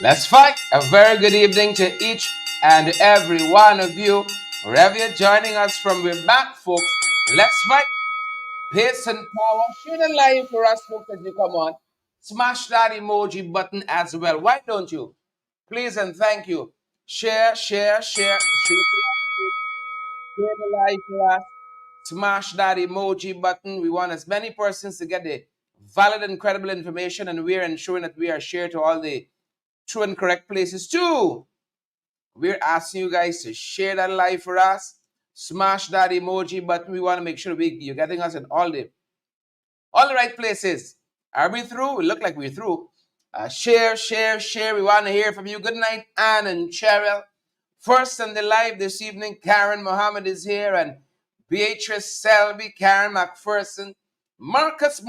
Let's fight. A very good evening to each and every one of you. Wherever you're joining us from, we're back, folks. Let's fight. Pace and power. Share the live for us, folks, as you come on. Smash that emoji button as well. Why don't you? Please and thank you. Share the live for us. Smash that emoji button. We want as many persons to get the valid and credible information, and we're ensuring that we are shared to all the true and correct places too. We're asking you guys to share that live for us. Smash that emoji button. We want to make sure you're getting us in all the right places. Are we through? We look like we're through. Share. We want to hear from you. Good night, Anne and Cheryl. First on the live this evening, Karen Mohammed is here, and Beatrice Selby, Karen McPherson, Marcus,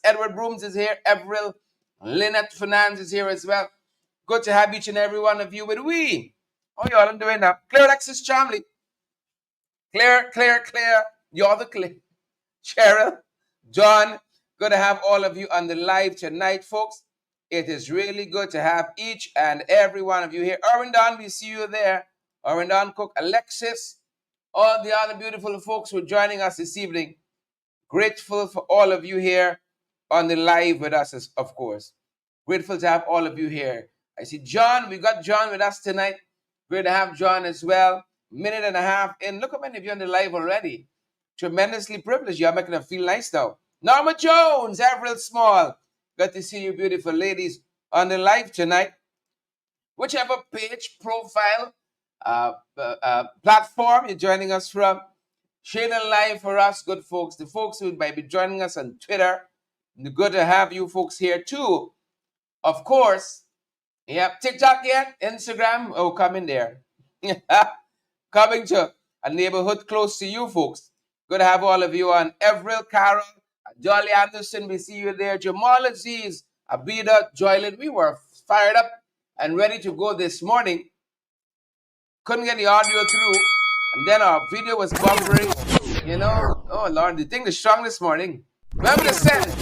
Edward Brooms is here, Everil, Lynette Fernandez is here as well. Good to have each and every one of you with we. Oh, y'all are doing that. Claire Alexis Chamley. Claire. You're the Claire. Cheryl, John, good to have all of you on the live tonight, folks. It is really good to have each and every one of you here. Erwin Don, we see you there. Erwin Don Cook, Alexis, all the other beautiful folks who are joining us this evening. Grateful for all of you here on the live with us, of course. Grateful to have all of you here. I see John. We got John with us tonight. Great to have John as well. Minute and a half in. Look how many of you on the live already. Tremendously privileged. You're making it feel nice now. Norma Jones, Avril Small. Good to see you, beautiful ladies, on the live tonight. Whichever page, profile, platform you're joining us from, share the live for us, good folks. The folks who might be joining us on Twitter, good to have you folks here too. Of course, yep, TikTok yet? Instagram? Oh, coming there. Coming to a neighborhood close to you folks. Good to have all of you on. Everil, Carol, Jolly Anderson, we see you there. Jamal Aziz, Abida, Joylin. We were fired up and ready to go this morning. Couldn't get the audio through. And then our video was bumpering. You know, oh Lord, the thing is strong this morning. Remember to send.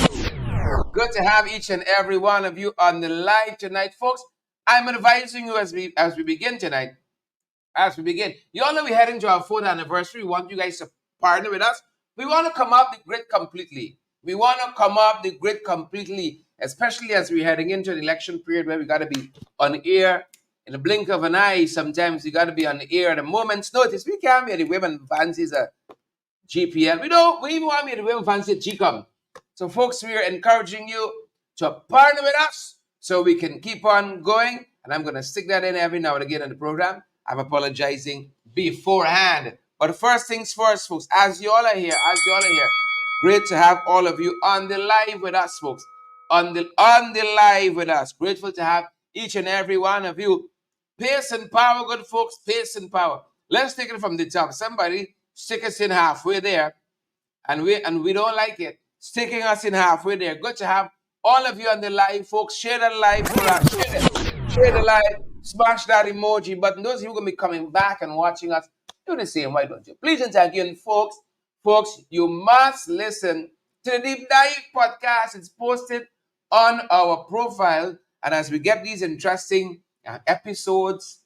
Good to have each and every one of you on the live tonight, folks. I'm advising you as we begin tonight. As we begin, you all know we're heading to our 4th anniversary. We want you guys to partner with us. We want to come up the grid completely. Especially as we're heading into an election period where we got to be on air in the blink of an eye. Sometimes you got to be on the air at a moment's notice. We can't be at the women fancies at GPL. We even want to be at the women fancy at GCOM. So, folks, we are encouraging you to partner with us so we can keep on going. And I'm going to stick that in every now and again in the program. I'm apologizing beforehand. But first things first, folks, as you all are here, great to have all of you on the live with us, folks. On the live with us. Grateful to have each and every one of you. Pace and power, good folks, pace and power. Let's take it from the top. Somebody stick us in halfway there, and we don't like it. Sticking us in halfway there. Good to have all of you on the live, folks. Share the live for us. Share the live. Smash that emoji button. Those of you who are going to be coming back and watching us, do the same. Why don't you? Please and thank you. And folks, you must listen to the Deep Dive podcast. It's posted on our profile. And as we get these interesting episodes,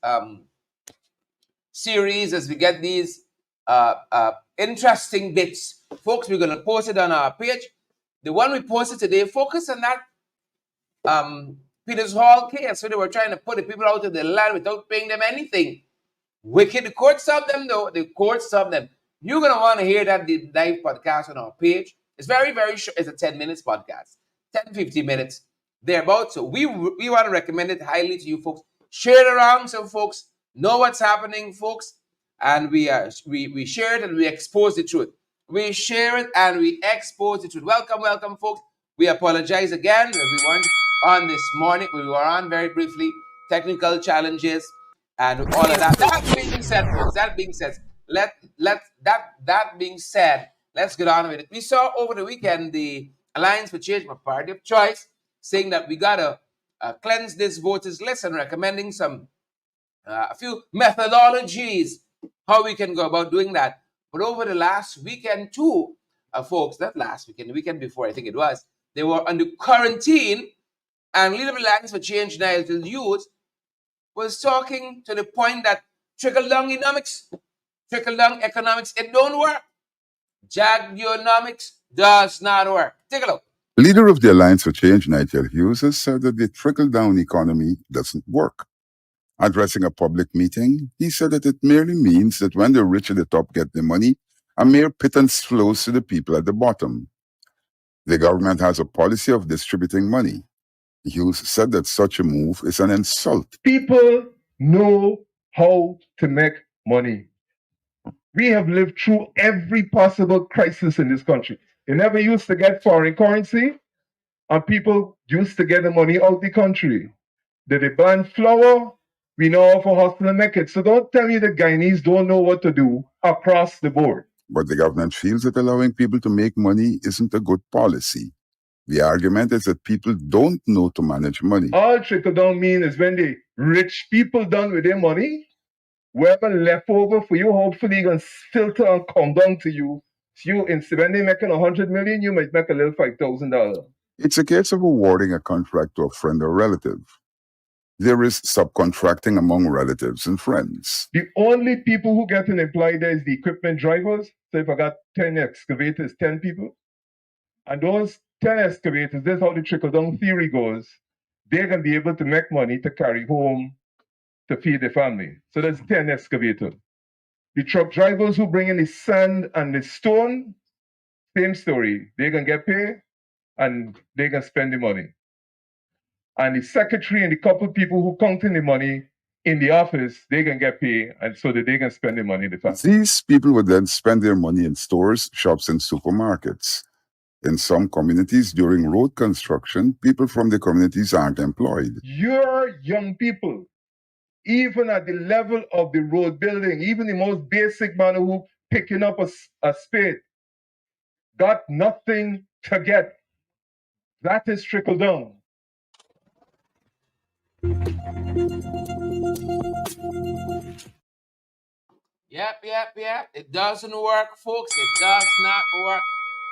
series, as we get these interesting bits, folks, we're going to post it on our page. The one we posted today, focus on that Peters Hall case. So they were trying to put the people out of the land without paying them anything. Wicked. The court stopped them, though. The court stopped them. You're going to want to hear that Deep Dive podcast on our page. It's very, very short. It's a 10 minutes podcast. 10, 15 minutes. Thereabouts. So we want to recommend it highly to you folks. Share it around so folks know what's happening, folks. And we share it and we expose the truth. We share it and we expose the truth. Welcome, folks. We apologize again that we weren't on this morning. We were on very briefly. Technical challenges and all of that. That being said, folks, let's get on with it. We saw over the weekend the Alliance for Change, my party of choice, saying that we got to cleanse this voters list and recommending a few methodologies how we can go about doing that. But over the last weekend too, folks, not last weekend, the weekend before, I think it was, they were under quarantine And Leader of the Alliance for Change, Nigel Hughes, was talking to the point that trickle-down economics, it don't work. Jagonomics does not work. Take a look. Leader of the Alliance for Change, Nigel Hughes, has said that the trickle-down economy doesn't work. Addressing a public meeting, he said that it merely means that when the rich at the top get the money, a mere pittance flows to the people at the bottom. The government has a policy of distributing money. Hughes said that such a move is an insult. People know how to make money. We have lived through every possible crisis in this country. You never used to get foreign currency, and people used to get the money out the country. Did they ban flour? We know how to hustle and make it. So don't tell me the Guyanese don't know what to do across the board. But the government feels that allowing people to make money isn't a good policy. The argument is that people don't know to manage money. All trickle-down mean is when the rich people done with their money, whatever left over for you, hopefully going to filter and come down to you. So you, when they're making 100 million, you might make a little $5,000. It's a case of awarding a contract to a friend or relative. There is subcontracting among relatives and friends. The only people who get employed there is the equipment drivers. So if I got 10 excavators, 10 people, and those 10 excavators, this is how the trickle-down theory goes. They're going to be able to make money to carry home to feed their family. So there's 10 excavators. The truck drivers who bring in the sand and the stone, same story. They're going to get paid and they're going to spend the money. And the secretary and the couple people who counting the money in the office, they can get paid, and so that they can spend the money in the family. These people would then spend their money in stores, shops, and supermarkets. In some communities, during road construction, people from the communities aren't employed. Your young people, even at the level of the road building, even the most basic man who picking up a spade, got nothing to get. That is trickle down. Yep. It doesn't work, folks. It does not work.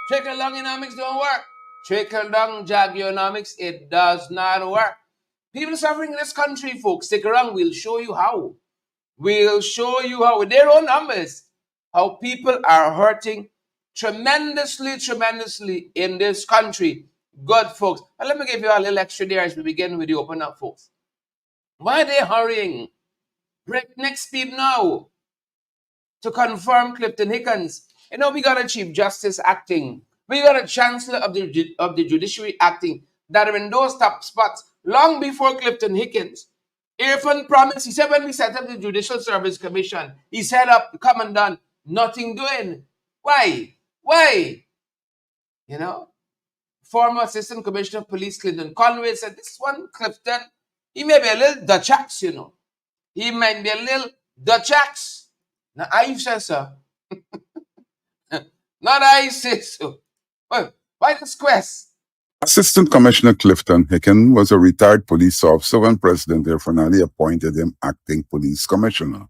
Trickle-down economics don't work. Trickle-down jagonomics, it does not work. People suffering in this country, folks. Stick around. We'll show you how. We'll show you how, with their own numbers, how people are hurting tremendously in this country. Good, folks. And let me give you a little extra there as we begin with the open up, folks. Why are they hurrying? Breakneck speed now to confirm Clifton Hickens. You know, we got a Chief Justice acting. We got a Chancellor of the Judiciary acting that are in those top spots long before Clifton Hickens. Irfan promised, he said when we set up the Judicial Service Commission, he set up, come and done, nothing doing. Why? You know? Former Assistant Commissioner of Police Clinton Conway said, this one, Clifton, he may be a little Dutch, you know. He might be a little Dutch. Now, I say so. Not I say so. Well, why this quest? Assistant Commissioner Clifton Hicken was a retired police officer when President Irfan Ali appointed him acting police commissioner.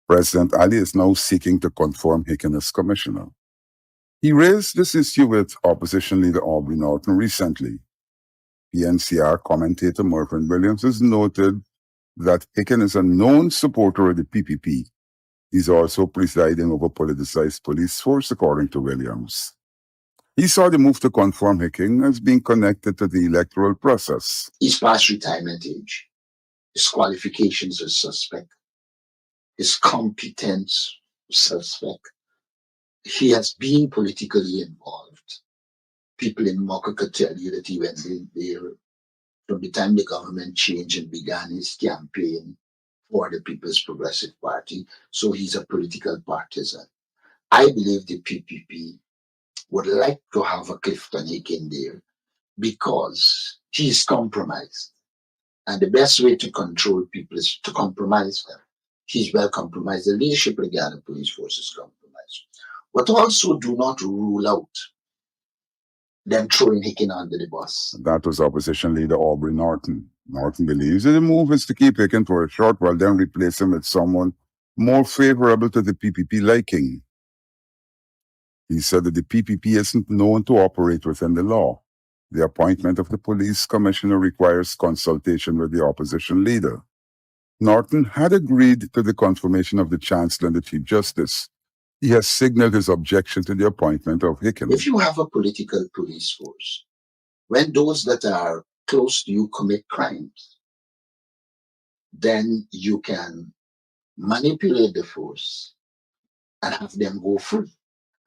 President Ali is now seeking to confirm Hicken as commissioner. He raised this issue with opposition leader Aubrey Norton recently. PNCR commentator Mervyn Williams has noted that Hicken is a known supporter of the PPP. He's also presiding over politicized police force, according to Williams. He saw the move to confirm Hicken as being connected to the electoral process. He's past retirement age. His qualifications are suspect. His competence suspect. He has been politically involved. People in Mocha could tell you that he went there from the time the government changed and began his campaign for the People's Progressive Party. So he's a political partisan. I believe the PPP would like to have a Clifton Hicken there because he's compromised. And the best way to control people is to compromise them. He's well compromised. The leadership of the Ghana Police Force is compromised. But also do not rule out them throwing Hicken under the bus. That was opposition leader Aubrey Norton. Norton believes that the move is to keep Hicken for a short while, then replace him with someone more favorable to the PPP liking. He said that the PPP isn't known to operate within the law. The appointment of the police commissioner requires consultation with the opposition leader. Norton had agreed to the confirmation of the Chancellor and the Chief Justice. He has signaled his objection to the appointment of Hicken. If you have a political police force, when those that are close to you commit crimes, then you can manipulate the force and have them go free.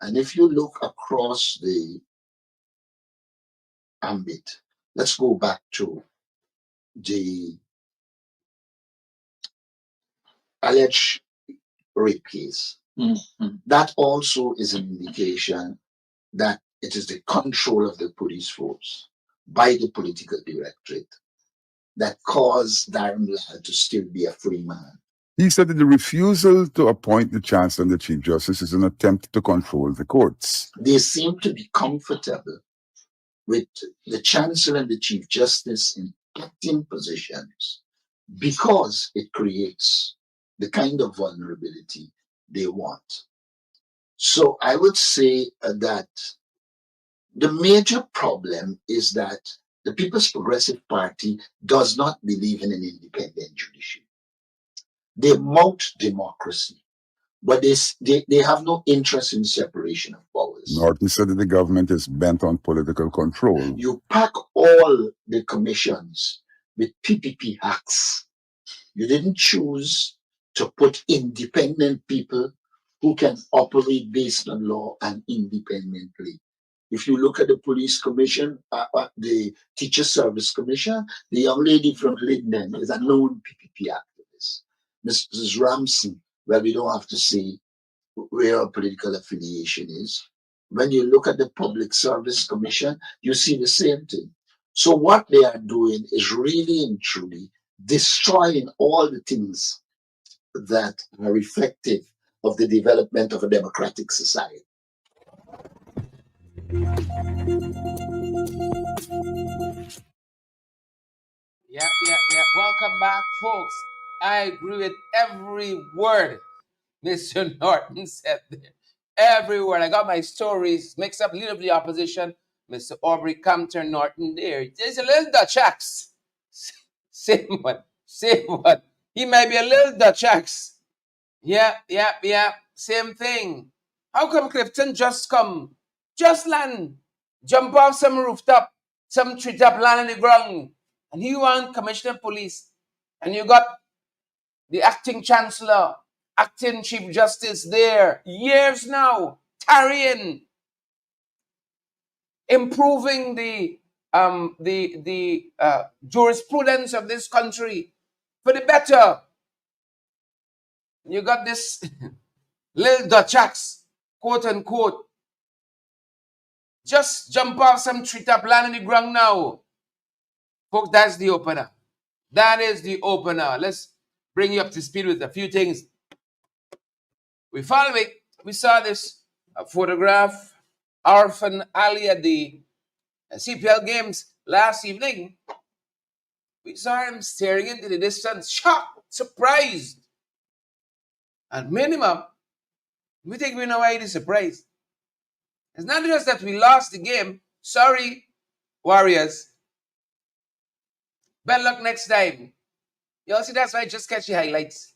And if you look across the ambit, let's go back to the alleged rape case. That also is an indication that it is the control of the police force by the political directorate that caused Darren Lyle to still be a free man. He said that the refusal to appoint the Chancellor and the Chief Justice is an attempt to control the courts. They seem to be comfortable with the Chancellor and the Chief Justice in acting positions because it creates the kind of vulnerability they want. So I would say that the major problem is that the People's Progressive Party does not believe in an independent judiciary. They mount democracy, but they have no interest in separation of powers. Norton said that the government is bent on political control. You pack all the commissions with PPP hacks. You didn't choose to put independent people who can operate based on law and independently. If you look at the police commission, the teacher service commission, the young lady from Linden is a known PPP activist. Mrs. Ramsey, well, we don't have to say where her political affiliation is. When you look at the public service commission, you see the same thing. So what they are doing is really and truly destroying all the things that are reflective of the development of a democratic society. Yeah. Welcome back, folks. I agree with every word Mr. Norton said there. Every word. I got my stories mixed up, leader of the opposition, Mr. Aubrey Compton Norton there. There's a little Dutch axe. Same one. He might be a little Dutch axe. Yeah. Same thing. How come Clifton just land, jump off some rooftop, some treetop land on the ground, and he want commissioner of police, and you got the acting chancellor, acting chief justice there, years now, tarrying, improving the jurisprudence of this country for the better. You got this little Dutch axe, quote unquote, just jump off some treetop land on the ground now. Folks, that's the opener. That is the opener. Let's bring you up to speed with a few things. We saw this photograph, Arfan Ali at the CPL games last evening. We saw him staring into the distance, shocked, surprised. At minimum, we think we know why he's surprised. It's not just that we lost the game. Sorry, Warriors. Better luck next time. You all see, that's why I just catch the highlights.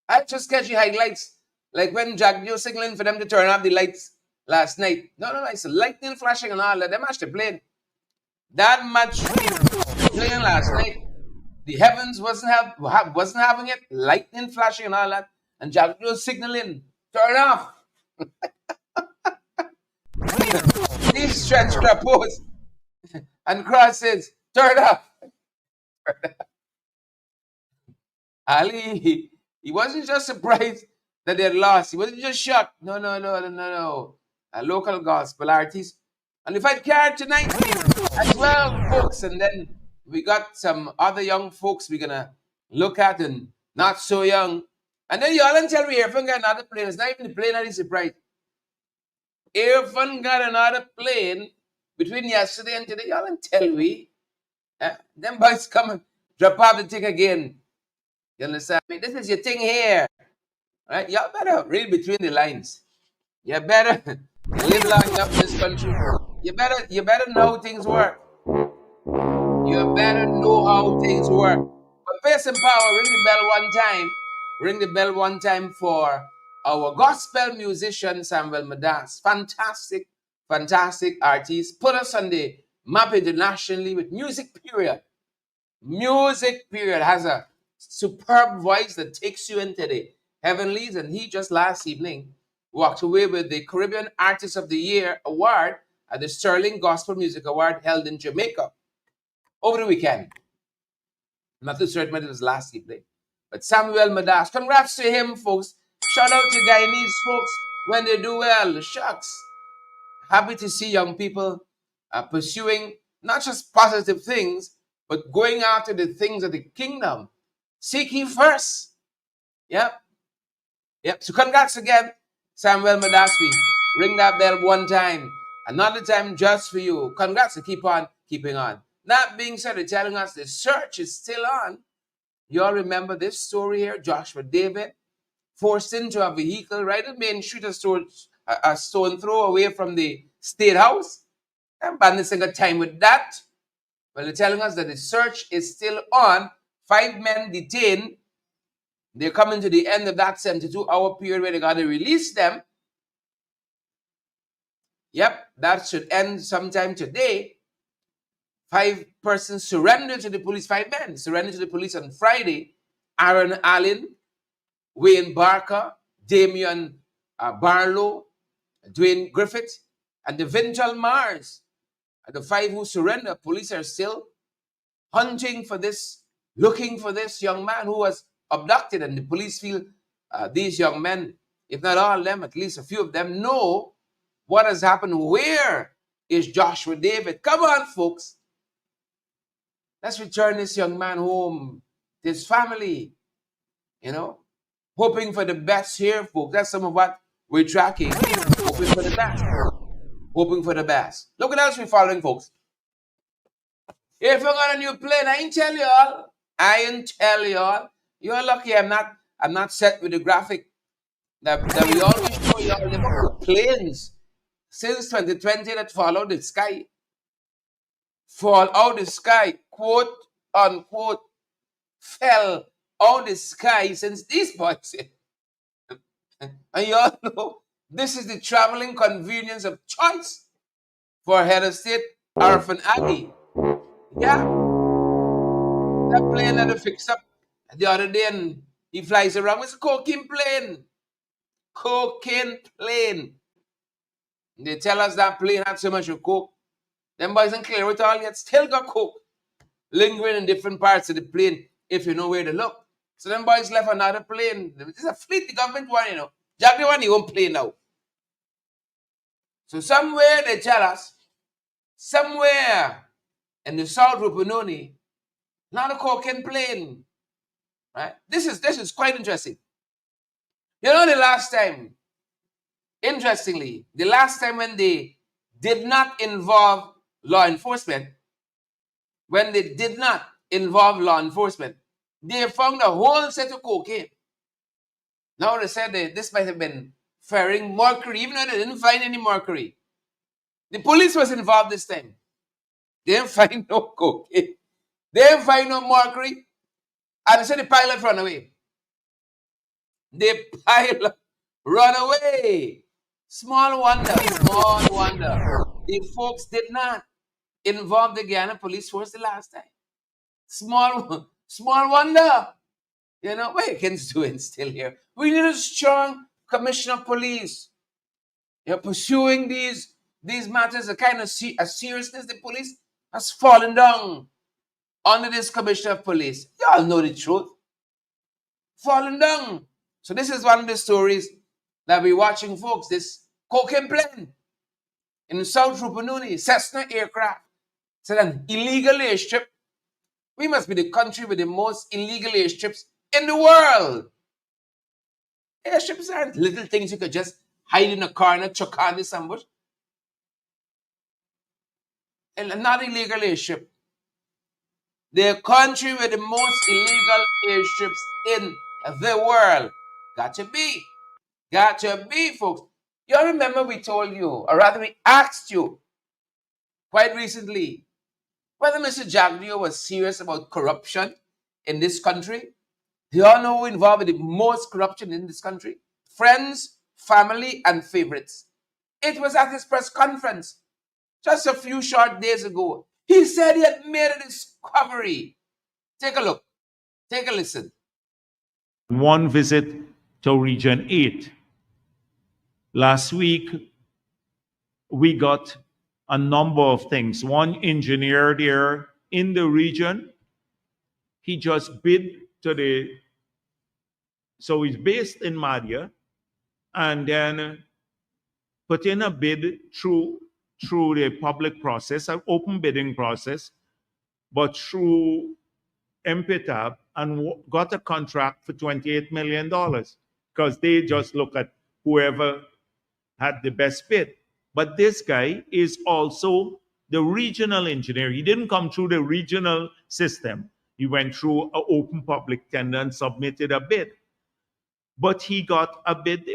I just catch the highlights. Like when Jack Joe signaling for them to turn off the lights last night. No, it's lightning flashing and all that. That match they played. That match playing last night. The heavens wasn't having it. Lightning flashing and all that. And Jack Joe signaling, turn off. These stretch rapports and crosses, turn up. Ali, he wasn't just surprised that they had lost. He wasn't just shocked. No. A local gospel artist. And the fight carried tonight as well, folks. And then we got some other young folks we're going to look at and not so young. And then y'all tell me Irfan got another plane. It's not even the plane that is surprised. Irfan got another plane between yesterday and today. Y'all tell me. Them boys come and drop off the thing again. You understand me? This is your thing here. Right? Y'all better read between the lines. You better live long enough in this country You better know how things work. You better know how things work. But pace and power, ring the bell one time. Ring the bell one time for our gospel musician Samuel Madas. Fantastic, fantastic artist. Put us on the map internationally with music, period. Music, period. Has a superb voice that takes you into the heavenlies. And he just last evening walked away with the Caribbean Artist of the Year award at the Sterling Gospel Music Award held in Jamaica over the weekend. Not too certain when it was last evening. But Samuel Madas, congrats to him, folks. Shout out to Guyanese folks when they do well. Shucks. Happy to see young people pursuing not just positive things, but going after the things of the kingdom. Seek ye first. Yep. Yep. So congrats again, Samuel Madaswi. Ring that bell one time. Another time just for you. Congrats to keep on keeping on. That being said, they're telling us the search is still on. You all remember this story here? Joshua David forced into a vehicle right at Main Street, a stone throw away from the State House. And Bandits ain't got time with that. Well, they're telling us that the search is still on. 5 men detained. They're coming to the end of that 72-hour period where they got to release them. Yep, that should end sometime today. 5 persons surrendered to the police, 5 men surrendered to the police on Friday. Aaron Allen, Wayne Barker, Damian Barlow, Dwayne Griffith, and Devintal Mars. The 5 who surrendered, police are still hunting for this, looking for this young man who was abducted. And the police feel these young men, if not all of them, at least a few of them, know what has happened. Where is Joshua David? Come on, folks. Let's return this young man home, his family, hoping for the best here, folks. That's some of what we're tracking. Hoping for the best. Hoping for the best. Look what else we're following, folks. If you got a new plane, I ain't tell y'all. You're lucky I'm not set with the graphic that we always show y'all the planes since 2020 that fall out the sky. Fall out the sky, quote unquote, fell out the sky since these boys. And you all know this is the traveling convenience of choice for head of state Arfan Ali. Yeah. That plane that I fixed up the other day and he flies around. It's a cocaine plane. Cocaine plane. They tell us that plane had so much of coke. Them boys ain't clear with all yet. Still got coke lingering in different parts of the plane if you know where to look. So them boys left another plane. This is a fleet, the government one, Jack the one, he won't play now. So somewhere they tell us, somewhere in the South Rupununi, not a cocaine plane. Right? This is quite interesting. The last time, interestingly, the last time when they did not involve law enforcement, they found a whole set of cocaine. Now they said that this might have been ferring mercury, even though they didn't find any mercury. The police was involved this time. They didn't find no cocaine. They didn't find no mercury. And they said the pilot ran away. The pilot run away. Small wonder. The folks did not involve the Guyana police force the last time. Small wonder. What Higgins doing still here? We need a strong commissioner of police. Pursuing these matters, a kind of seriousness. The police has fallen down under this commissioner of police. Y'all know the truth. Fallen down. So this is one of the stories that we're watching, folks. This cocaine plane in South Rupununi, Cessna aircraft. It's an illegal airstrip. We must be the country with the most illegal airstrips in the world. Airstrips aren't little things you could just hide in a car and chuck on this ambush. And not illegal airstrip. The country with the most illegal airstrips in the world. Got to be, folks. You remember we told you, or rather we asked you, quite recently whether Mr. Jagdeo was serious about corruption in this country. Do you all know who involved in the most corruption in this country? Friends, family, and favorites. It was at his press conference just a few short days ago. He said he had made a discovery. Take a look. Take a listen. One visit to Region 8. Last week, we got a number of things. One engineer there in the region, he just bid to so he's based in Madhya, and then put in a bid through the public process, an open bidding process, but through MPTAB, and got a contract for $28 million because they just look at whoever had the best bid. But this guy is also the regional engineer. He didn't come through the regional system. He went through an open public tender and submitted a bid. But he got a bid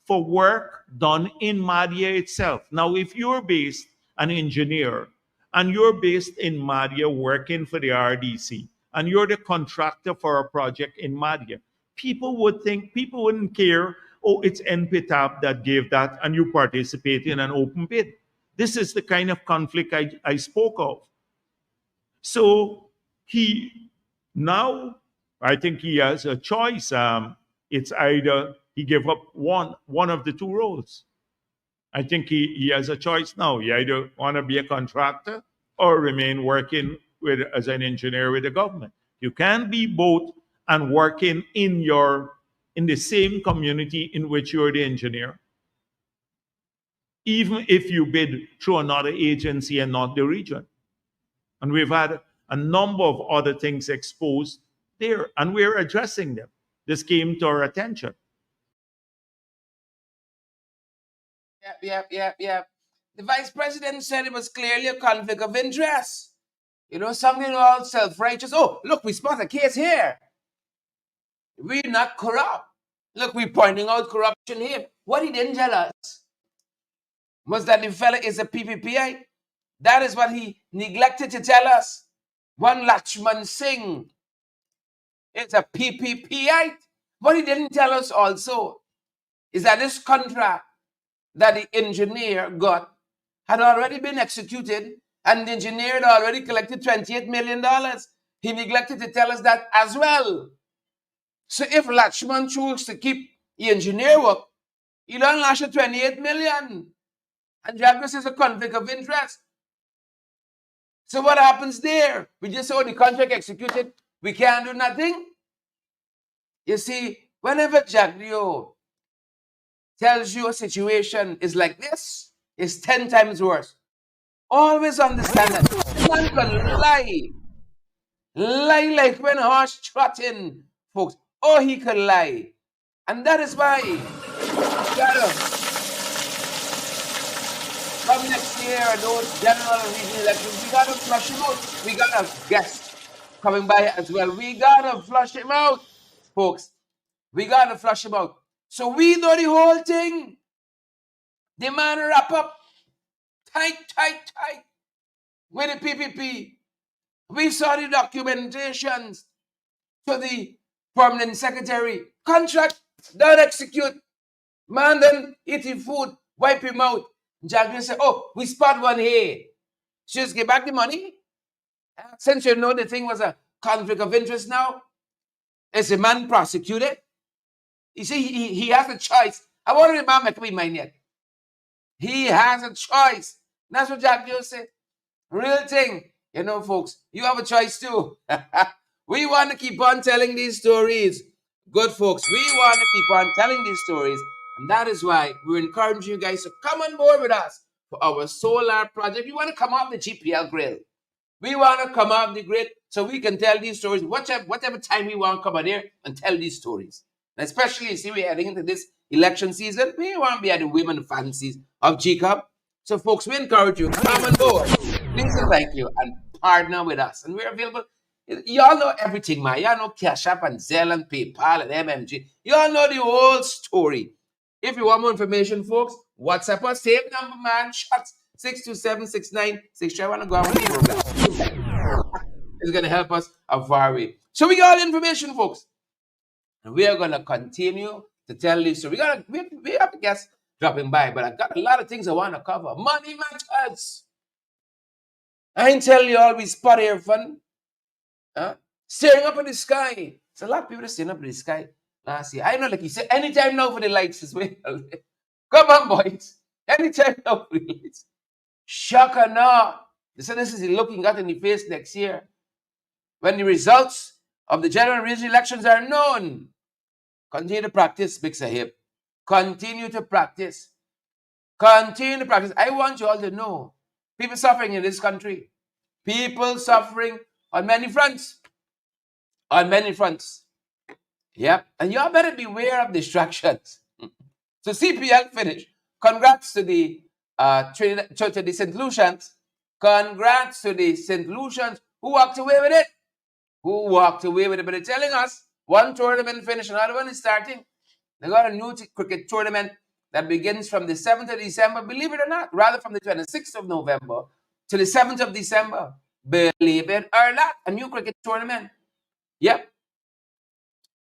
for work done in Madhya itself. Now, if you're based an engineer and you're based in Madhya working for the RDC, and you're the contractor for a project in Madhya, people wouldn't care, oh, it's NPTAB that gave that and you participate in an open bid. This is the kind of conflict I spoke of. So I think he has a choice. It's either he gave up one of the two roles. I think he has a choice now. He either want to be a contractor or remain working as an engineer with the government. You can't be both and working in the same community in which you're the engineer, even if you bid through another agency and not the region. And we've had a number of other things exposed there, and we're addressing them. This came to our attention. Yep. The vice president said it was clearly a conflict of interest. You know, something all self-righteous. Oh, look, we spot a case here. We're not corrupt. Look, we're pointing out corruption here. What he didn't tell us was that the fella is a PPPI. That is what he neglected to tell us. One Lakshman Singh is a PPPI. What he didn't tell us also is that this contract that the engineer got had already been executed, and the engineer had already collected $28 million. He neglected to tell us that as well. So if Lakshman chose to keep the engineer work, he'll unlash at $28 million. And Jagdeo says a conflict of interest. So what happens there? We just saw the contract executed. We can't do nothing. You see, whenever Jagdeo tells you a situation is like this, it's 10 times worse. Always understand that. Man can lie. Lie like when horse trotting, folks. Oh, he can lie. And that is why come next year, those general and regional elections, we gotta flush him out. We got a guest coming by as well. We gotta flush him out, folks. We gotta flush him out. So we know the whole thing. The man wrap up tight with the PPP. We saw the documentations to the permanent secretary. Contract, don't execute. Man then eat his food, wipe him out. Jagdeo said, oh, we spot one here. Just give back the money. Since you know the thing was a conflict of interest now, is the man prosecuted? You see, he has a choice. I want to remember make me mind yet. He has a choice. That's what Jagdeo said. Real thing. You know, folks, you have a choice too. We want to keep on telling these stories. Good folks, we want to keep on telling these stories. And that is why we're encouraging you guys to come on board with us for our solar project. We want to come off the GPL grill. We want to come off the grid so we can tell these stories whatever time we want to come on here and tell these stories. And especially, you see, we're heading into this election season. We want to be at the women fancies of GCOP. So, folks, we encourage you, come on board. Please and thank you and partner with us. And we're available. Y'all know everything, man. Y'all know Cash App and Zelle and PayPal and MMG. Y'all know the whole story. If you want more information, folks, WhatsApp us, same number, man. Shots. 627-696. I want to go on with the program. It's going to help us a vary. So we got information, folks. And we are going to continue to tell you. So we have guests dropping by, but I got a lot of things I want to cover. Money matters. I ain't tell you all we spot here fun. Staring up in the sky. So a lot of people are staring up in the sky last year. I know, like he said, anytime now for the lights as well. Come on, boys. Anytime now for the lights. Shocker no. They said this is looking at in the face next year. When the results of the general and regional elections are known. Continue to practice, Big Sahib. Continue to practice. Continue to practice. I want you all to know. People suffering in this country. People suffering on many fronts. On many fronts. Yep. And y'all better beware of distractions. So CPL finished. Congrats to the to the St. Lucians. Congrats to the St. Lucians who walked away with it. Who walked away with it. But they're telling us one tournament finished, another one is starting. They got a new cricket tournament that begins from the 7th of December, believe it or not, rather from the 26th of November to the 7th of December. Believe it or not, a new cricket tournament. Yep.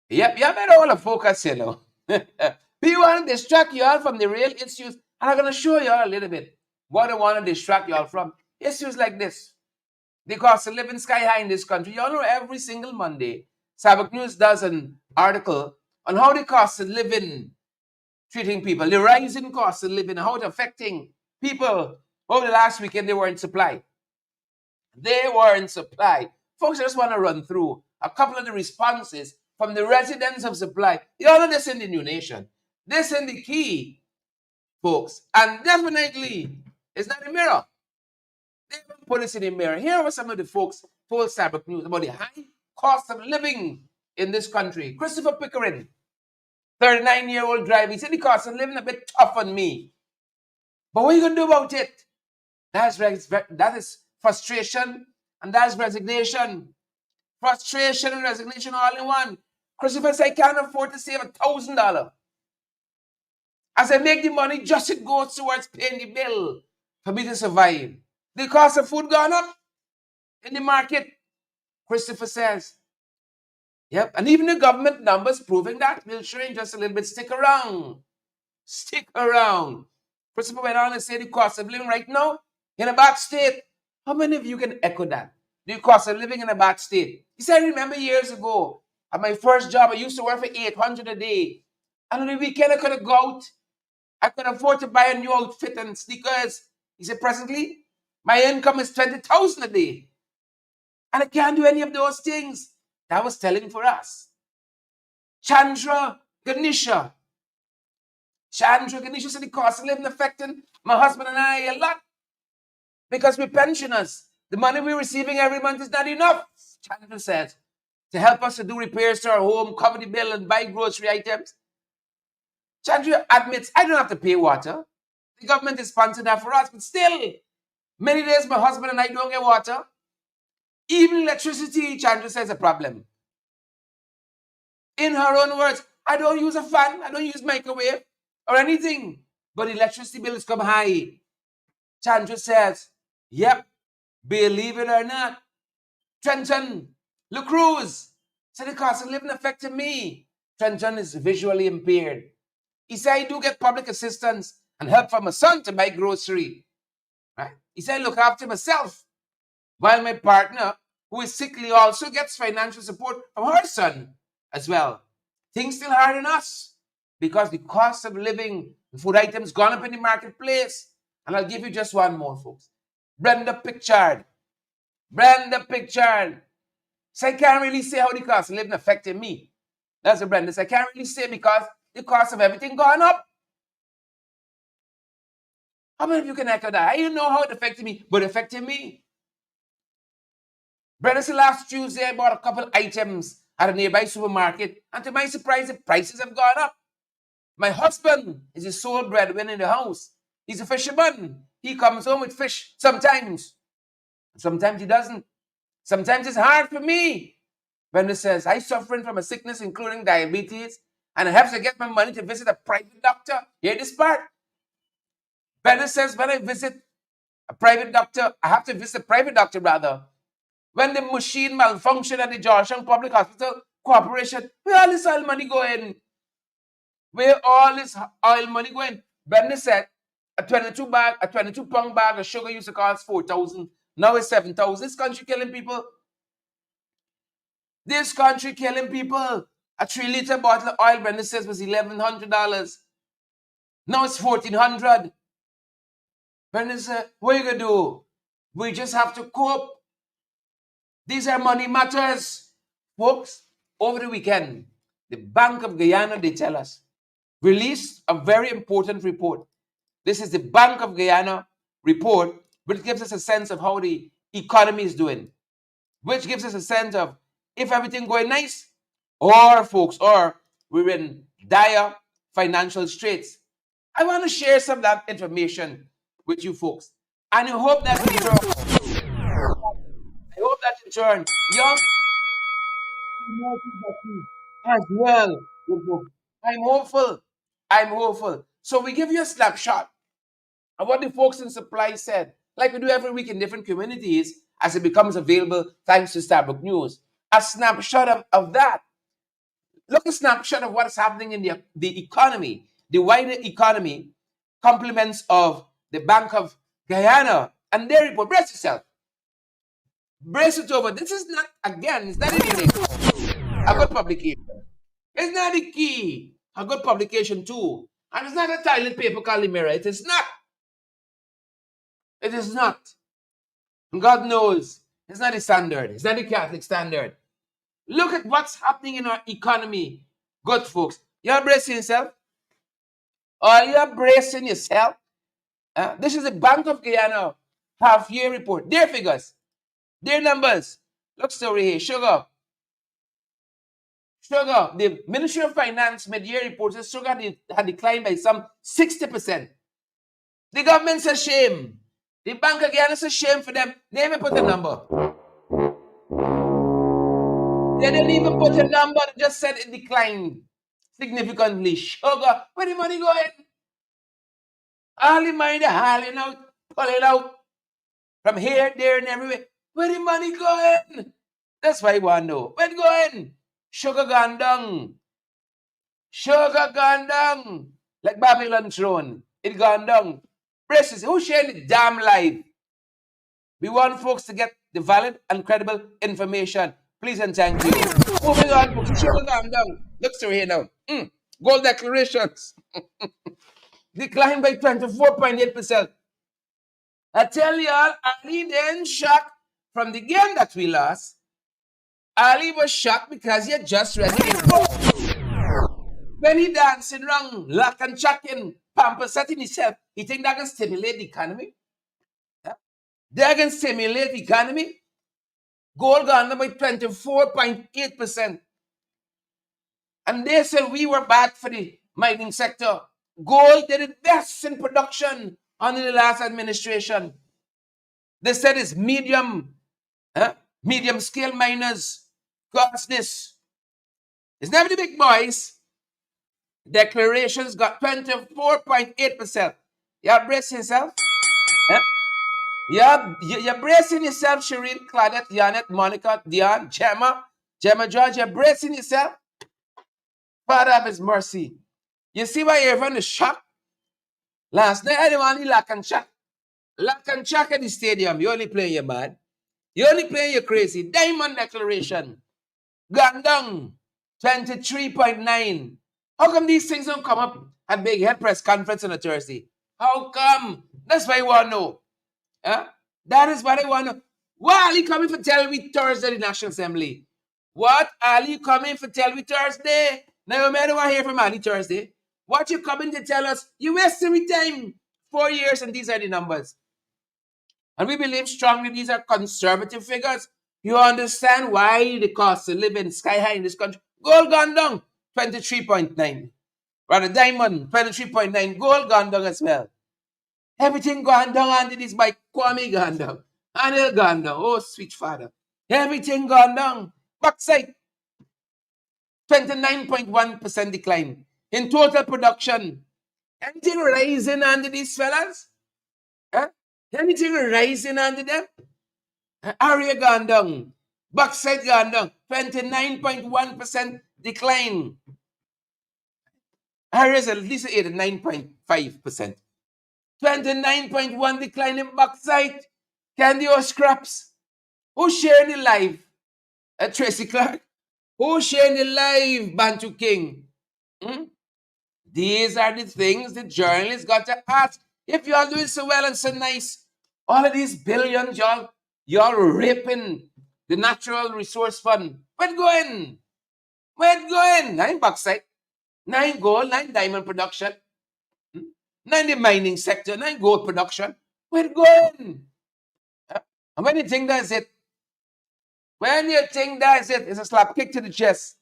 Yep, you better all focus, you know. People want to distract you all from the real issues. And I'm going to show you all a little bit what I want to distract you all from. Issues like this. The cost of living sky high in this country. You all know every single Monday, Sabbath News does an article on how the cost of living treating people, the rising cost of living, how it's affecting people. Over the last weekend, they were in supply. They were in supply. Folks, I just want to run through a couple of the responses from the residents of supply. You all know this in the New Nation. This in the key, folks. And definitely, it's not a mirror. They don't put this in the mirror. Here are some of the folks told Sabbath News about the high cost of living in this country. Christopher Pickering, 39-year-old driver. He said the cost of living a bit tough on me. But what are you going to do about it? That is frustration and that's resignation. Frustration and resignation all in one. Christopher said, I can't afford to save $1,000. As I make the money, just it goes towards paying the bill for me to survive. The cost of food gone up in the market, Christopher says. Yep, and even the government numbers proving that. We'll show you in just a little bit. Stick around. Stick around. Christopher went on and said the cost of living right now in a bad state. How many of you can echo that? The cost of living in a bad state. He said, I remember years ago, at my first job, I used to work for $800 a day. And on the weekend, I could go out. I could afford to buy a new outfit and sneakers. He said, presently, my income is $20,000 a day. And I can't do any of those things. That was telling for us. Chandra Ganesha. Chandra Ganesha said the cost of living affecting my husband and I a lot. Because we're pensioners. The money we're receiving every month is not enough, Chandra says, to help us to do repairs to our home, cover the bill, and buy grocery items. Chandra admits, I don't have to pay water. The government is sponsoring that for us, but still, many days my husband and I don't get water. Even electricity, Chandra says, is a problem. In her own words, I don't use a fan, I don't use microwave or anything, but electricity bills come high. Chandra says, yep, believe it or not. Trenton LaCruz said the cost of living affected me. Trenton is visually impaired. He said, I do get public assistance and help from my son to buy grocery. Right? He said, I look after myself. While my partner, who is sickly, also gets financial support from her son as well. Things still hard on us because the cost of living, the food items gone up in the marketplace. And I'll give you just one more, folks. Brenda Picchard. Brenda Picchard. So I can't really say how the cost of living affected me. That's what Brenda said. I can't really say because the cost of everything gone up. How many of you can echo that? I don't know how it affected me, but it affected me. Brenda said last Tuesday I bought a couple items at a nearby supermarket, and to my surprise, the prices have gone up. My husband is the sole breadwinner in the house. He's a fisherman. He comes home with fish sometimes. Sometimes he doesn't. Sometimes it's hard for me. Brenda says, I'm suffering from a sickness including diabetes, and I have to get my money to visit a private doctor. Hear this part? Brenda says, when I visit A private doctor, I have to visit a private doctor rather. When the machine malfunctioned at the Georgetown Public Hospital Corporation, where all this oil money going? Where all this oil money going? Brenda said a 22 pound bag of sugar used to cost 4,000. Now it's 7,000. This country killing people. This country killing people. A 3-liter bottle of oil, Brenda says, was $1,100. Now it's $1,400. Brenda said, what are you going to do? We just have to cope. These are money matters. Folks, over the weekend, the Bank of Guyana, they tell us, released a very important report. This is the Bank of Guyana report, which gives us a sense of how the economy is doing, which gives us a sense of if everything going nice, or we're in dire financial straits. I want to share some of that information with you folks. And I hope that in turn, young as well. I'm hopeful. So we give you a snapshot of what the folks in supply said, like we do every week in different communities as it becomes available thanks to Starbucks News. A snapshot of that. Look, a snapshot of what is happening in the economy, the wider economy, compliments of the Bank of Guyana and their report. Brace yourself. Brace it over. This is not, again, it's not a good publication. It's not the key. A good publication too. And it's not a toilet paper called the Mirror. It is not. It is not. And God knows it's not the standard. It's not the Catholic standard. Look at what's happening in our economy. Good folks. You're bracing yourself? Or you're bracing yourself? This is the Bank of Guyana half-year report. Their figures. Their numbers. Look story here. Sugar. The Ministry of Finance mid-year report says sugar had declined by some 60%. The government's ashamed. The Bank of Guyana is ashamed for them. They even put a number. They didn't even put a number. They just said it declined significantly. Sugar, where the money going? All the money they're hauling out, pulling out from here, there, and everywhere. Where the money going? That's why I want to know. Where it going? Sugar gone down. Sugar gone down. Like Babylon throne. It gone down. Braces, who's sharing the damn live? We want folks to get the valid and credible information. Please and thank you. Moving on, folks. Sugar gone down. Look through here now. Gold declarations. Declined by 24.8%. I tell y'all, Ali then shocked from the game that we lost. Ali was shocked because he had just read it. When he dancing around, lock and chucking, pamper setting himself, he think that can stimulate the economy? That can stimulate the economy? Gold gone down by 24.8%. And they said we were bad for the mining sector. Gold did its best in production under the last administration. They said it's medium scale miners caused this. It's never the big boys. Declarations got 24.8%. You're bracing yourself? You're bracing yourself, Shireen, Claudette, Janet, Monica, Dion, Gemma George, you're bracing yourself? Father of His mercy. You see why everyone is shocked? Last night, I didn't want to lock and chuck. Lock and chuck at the stadium. You only playing your mad. You only playing your crazy. Diamond declaration. Gone down. 23.9. How come these things don't come up at Big Head Press Conference on a Thursday? How come? That's why I want to know. That is what I want to know. What are you coming for tell me Thursday at the National Assembly? What are you coming for tell me Thursday? Now, I don't want to hear from Ali Thursday. What you coming to tell us? You wasted your time. 4 years and these are the numbers. And we believe strongly these are conservative figures. You understand why the cost of living sky high in this country. Gold gone down, 23.9. Rather, diamond, 23.9. Gold gone down as well. Everything gone down under this by Kwame gone down. Anil gone down. Oh, sweet father. Everything gone down. Bauxite, 29.1% decline. In total production, anything rising under these fellas? Anything rising under them? Area gone down. Bauxite gone down. 29.1% decline. Areas at least 9.5%. 29.1 decline in bauxite. Candy or scraps? Who's sharing the live? Tracy Clark? Who's sharing the live, Bantu King? These are the things the journalists got to ask. If y'all doing so well and so nice, all of these billions, y'all ripping the natural resource fund. Where it going? Where it going? 9 bauxite, 9 gold, 9 diamond production, 9 the mining sector, 9 gold production. Where it going? And when you think that's it, it's a slap kick to the chest.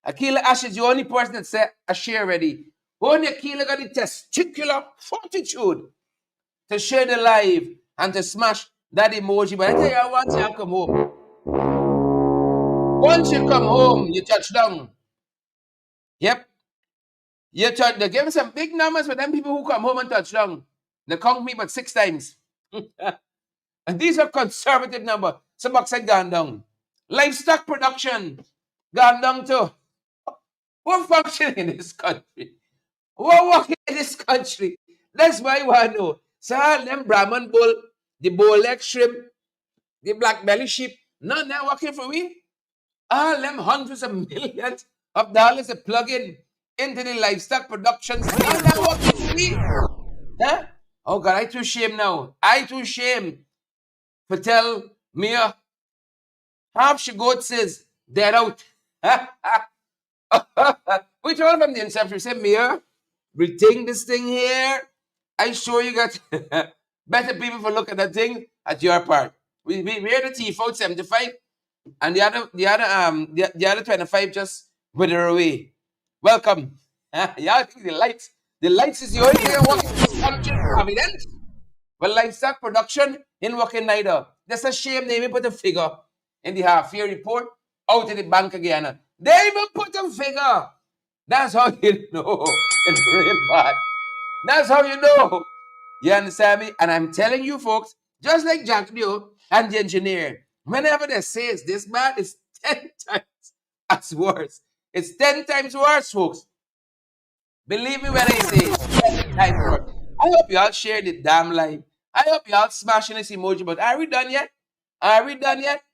Akila Ash is the only person that said a share ready. Only Akila got the testicular fortitude to share the live and to smash that emoji. But I tell you, once you come home, once you come home, you touch down. Yep. They give me some big numbers for them people who come home and touch down. They count me but 6 times. And these are conservative numbers. Some bauxite gone down. Livestock production gone down too. What function in this country? What working in this country? That's why I want to know. So all them Brahman bull, the Bolek shrimp, the black belly sheep, none they're working for we. All them hundreds of millions of dollars to plug in into the livestock productions, none they're working for we. Huh? Oh God, I too shame now. I too shame for tell me half she goat says they're out. We told them the inception. We said, Mia, rethink this thing here. I sure you got better people for look at that thing at your part. We are the thief out 75, and the other 25 just wither away. Welcome. Y'all think the lights is the only thing working in this country. Evidence. Well, livestock production ain't working neither. That's a shame they even put a figure in the half-year report out of the bank again. They even put a figure. That's how you know it's real bad. That's how you know. You understand me? And I'm telling you folks, just like Jack Dio and the engineer, whenever they say it's this bad, it's 10 times as worse. It's 10 times worse, folks. Believe me when I say it's 10 times worse. I hope y'all share the damn live. I hope y'all smashing this emoji, but are we done yet? Are we done yet?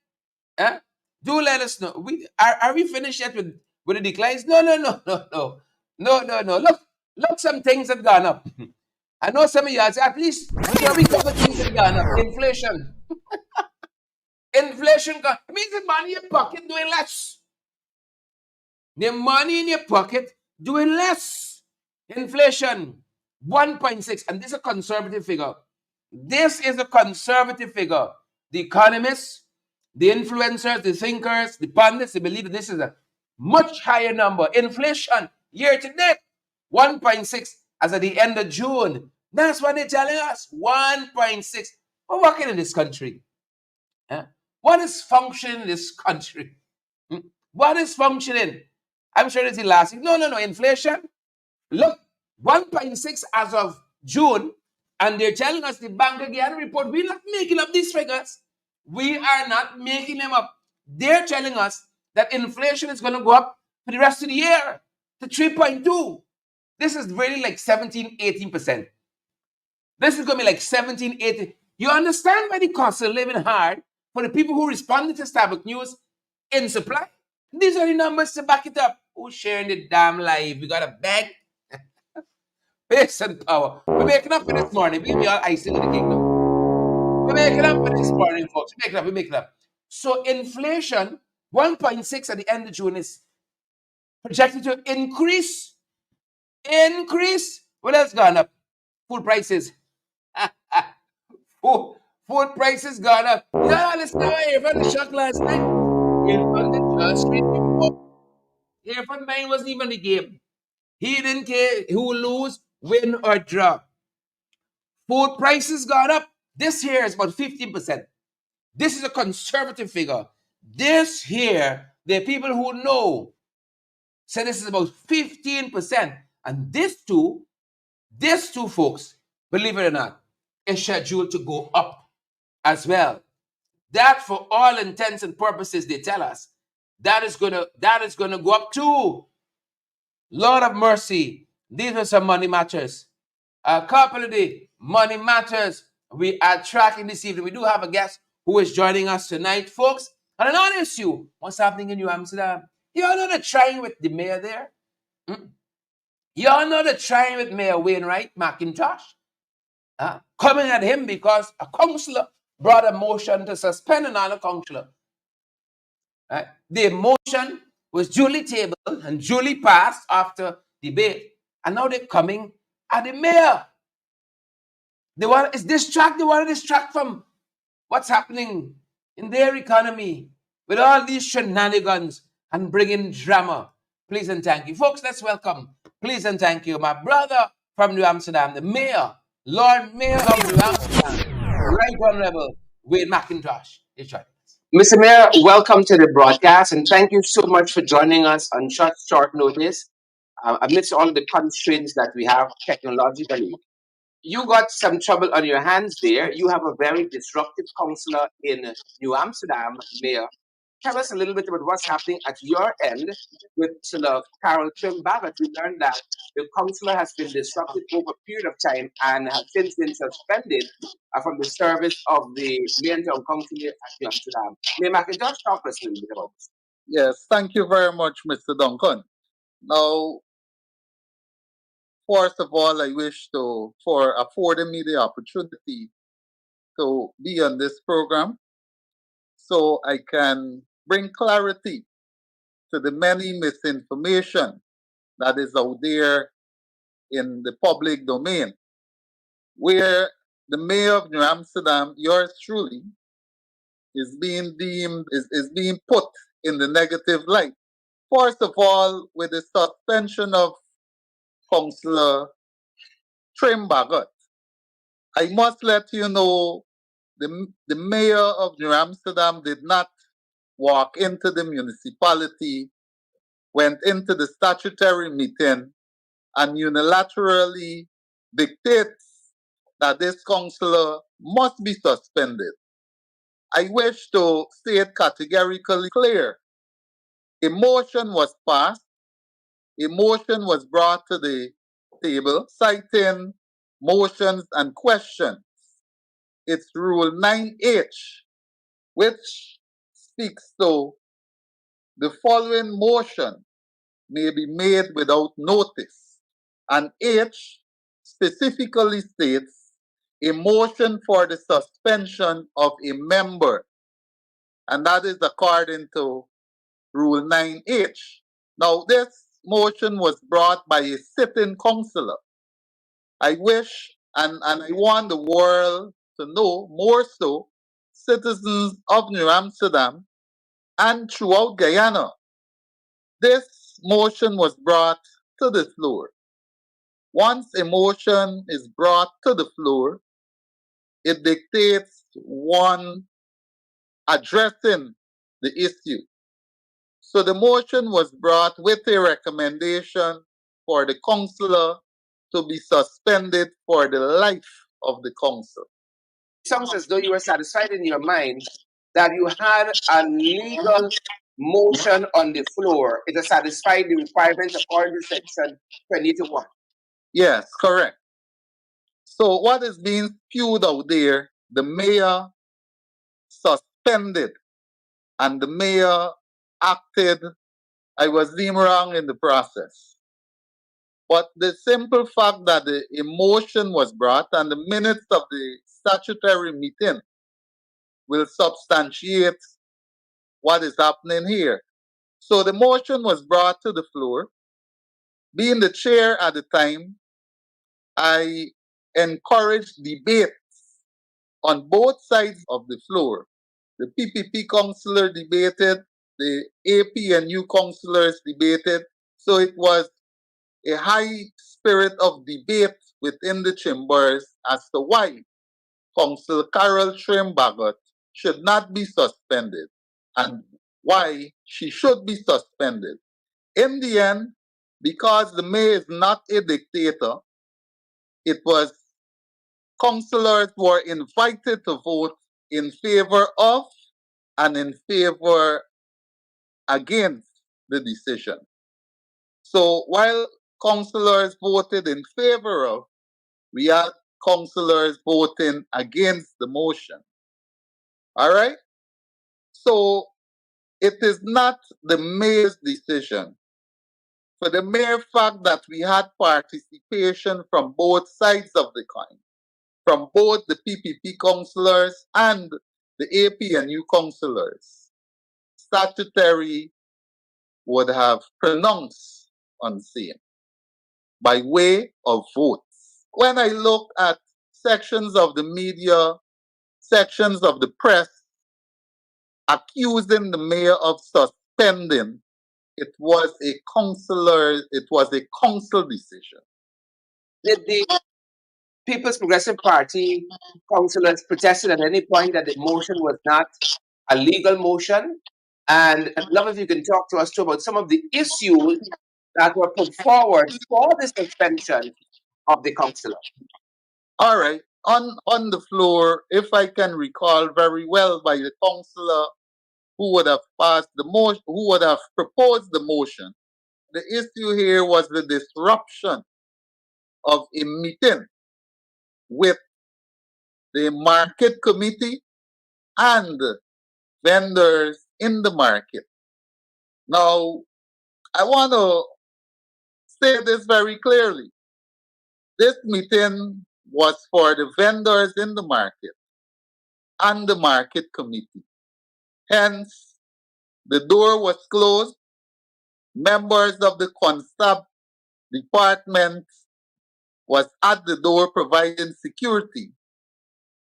Huh? Do let us know. Are we finished yet with the declines? No. Look, some things have gone up. I know some of you say, at least we cover things have gone up. Inflation. Inflation means the money in your pocket doing less. The money in your pocket doing less. Inflation 1.6, and this is a conservative figure. This is a conservative figure. The economists, the influencers, the thinkers, the pundits, they believe that this is a much higher number. Inflation year to date, 1.6 as at the end of June. That's what they're telling us. 1.6. We're working in this country. What is functioning in this country? What is functioning? I'm sure it's elastic. No. Inflation. Look, 1.6 as of June, and they're telling us the Bank of Ghana report, we're not making up these figures. We are not making them up. They're telling us that inflation is going to go up for the rest of the year to 3.2. This is really like 17, 18%. This is going to be like 17, 18. You understand why the cost of living hard for the people who responded to Starbucks News in supply? These are the numbers to back it up. Who's sharing the damn live? We got a bag. Pace and power. We're making up for this morning. We all icing in the kingdom. We're making up for this morning, folks. We're making up. So inflation, 1.6 at the end of June is projected to increase. What else gone up? Food prices. Food prices gone up. Yeah, let's go here from the shock last night. Here from the Church Street report. Here from mine wasn't even the game. He didn't care who lose, win or draw. Food prices gone up. This here is about 15%. This is a conservative figure. This here, the people who know say this is about 15%. And this two folks, believe it or not, is scheduled to go up as well. That, for all intents and purposes, they tell us that is gonna go up too. Lord of mercy, these are some money matters. A couple of the money matters we are tracking this evening. We do have a guest who is joining us tonight, folks. And an honest you, what's happening in New Amsterdam? You all know the trying with the mayor there. You all know the trying with Mayor Wainwright McIntosh. Coming at him because a councillor brought a motion to suspend another councillor. The motion was duly tabled and duly passed after debate, and now they're coming at the mayor. They want to distract from what's happening in their economy with all these shenanigans and bringing drama. Please and thank you. Folks, let's welcome, please and thank you, my brother from New Amsterdam, the mayor, Lord Mayor of New Amsterdam, Right Honorable Wayne McIntosh is joining us. Mr. Mayor, welcome to the broadcast, and thank you so much for joining us on short notice amidst all the constraints that we have technologically. You got some trouble on your hands there. You have a very disruptive councillor in New Amsterdam, Mayor. Tell us a little bit about what's happening at your end with Carol Trimbagat. We learned that the councillor has been disrupted over a period of time and has since been suspended from the service of the Mayor and Town Council at New Amsterdam. Mayor McIntosh, talk to us a little bit about this. Yes, thank you very much, Mr. Duncan. Now, first of all, I wish for affording me the opportunity to be on this program so I can bring clarity to the many misinformation that is out there in the public domain, where the mayor of New Amsterdam, yours truly, is being put in the negative light. First of all, with the suspension of Councillor Trimbagat, I must let you know the mayor of New Amsterdam did not walk into the municipality, went into the statutory meeting, and unilaterally dictates that this councillor must be suspended. I wish to state categorically clear. A motion was passed, a motion was brought to the table, citing motions and questions. It's Rule 9H, which speaks to the following motion may be made without notice. And H specifically states a motion for the suspension of a member. And that is according to Rule 9H. Now, this motion was brought by a sitting councillor. I wish and I want the world to know, more so, citizens of New Amsterdam and throughout Guyana, this motion was brought to the floor. Once a motion is brought to the floor, it dictates one addressing the issue. So the motion was brought with a recommendation for the councillor to be suspended for the life of the council. It sounds as though you were satisfied in your mind that you had a legal motion on the floor. It has satisfied the requirements according to Section 21. Yes, correct. So what is being spewed out there, the mayor suspended and the mayor acted, I was deemed wrong in the process. But the simple fact that the emotion was brought and the minutes of the statutory meeting will substantiate what is happening here. So the motion was brought to the floor. Being the chair at the time, I encouraged debates on both sides of the floor. The PPP councillor debated, the APNU councillors debated. So it was a high spirit of debate within the chambers as to why Councillor Carol Trimbagat should not be suspended and why she should be suspended. In the end, because the mayor is not a dictator, it was councillors were invited to vote in favor of and in favor against the decision. So while councillors voted in favor of, we had councillors voting against the motion. All right? So it is not the mayor's decision. For the mere fact that we had participation from both sides of the coin, from both the PPP councillors and the APNU councillors, statutory would have pronounced on same by way of votes. When I look at sections of the media, sections of the press accusing the mayor of suspending, it was a council decision. Did the People's Progressive Party councillors protested at any point that the motion was not a legal motion? And I'd love if you can talk to us too about some of the issues that were put forward for the suspension of the councillor. All right. On the floor, if I can recall very well, by the councillor who would have passed the motion, who would have proposed the motion, the issue here was the disruption of a meeting with the market committee and vendors in the market. Now, I want to say this very clearly. This meeting was for the vendors in the market and the market committee. Hence, the door was closed. Members of the constab department was at the door providing security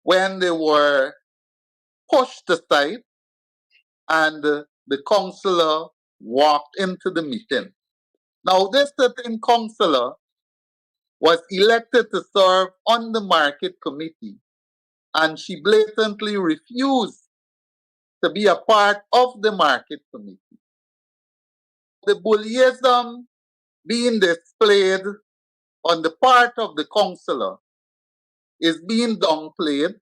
when they were pushed aside and the councillor walked into the meeting. Now, this certain councillor was elected to serve on the market committee, and she blatantly refused to be a part of the market committee. The bullyism being displayed on the part of the councillor is being downplayed,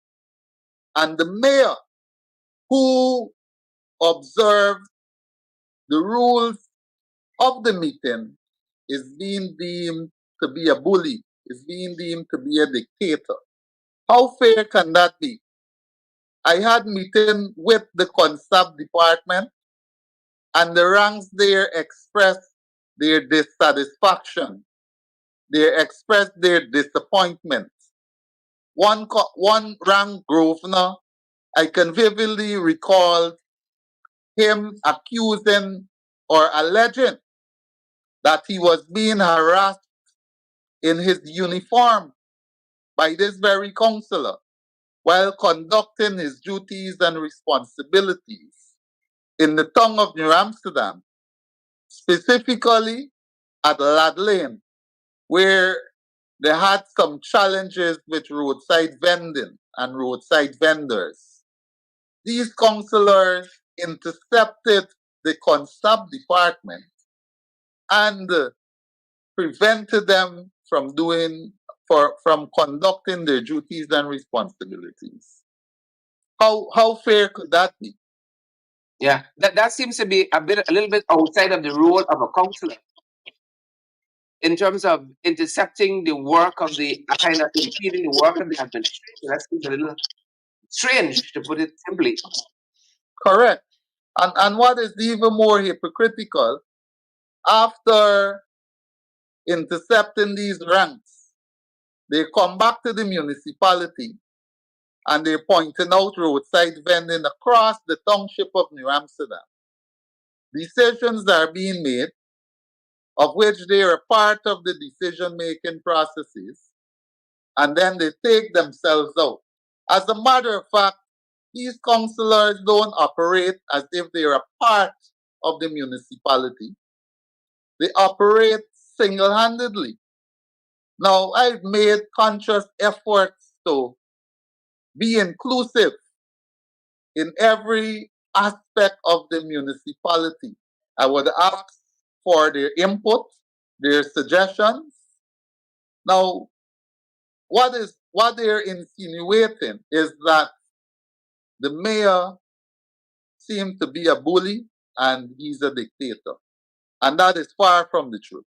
and the mayor, who observed the rules of the meeting, is being deemed to be a bully, is being deemed to be a dictator. How fair can that be? I had meeting with the constab department, and the ranks there expressed their dissatisfaction. They expressed their disappointment. One rank governor, I can vividly recall him accusing or alleging that he was being harassed in his uniform by this very councillor while conducting his duties and responsibilities in the town of New Amsterdam, specifically at Lad Lane, where they had some challenges with roadside vending and roadside vendors. These councillors intercepted the constab department and prevented them from conducting their duties and responsibilities. How fair could that be? Yeah, that seems to be a little bit outside of the role of a councillor in terms of intercepting the work of kind of impeding the work of the administration. That seems a little strange, to put it simply. Correct. And what is even more hypocritical, after intercepting these ranks, they come back to the municipality and they're pointing out roadside vending across the township of New Amsterdam. Decisions are being made, of which they are part of the decision-making processes, and then they take themselves out. As a matter of fact, these councillors don't operate as if they are a part of the municipality. They operate single-handedly. Now, I've made conscious efforts to be inclusive in every aspect of the municipality. I would ask for their input, their suggestions. Now, what is what they're insinuating is that the mayor seems to be a bully and he's a dictator. And that is far from the truth.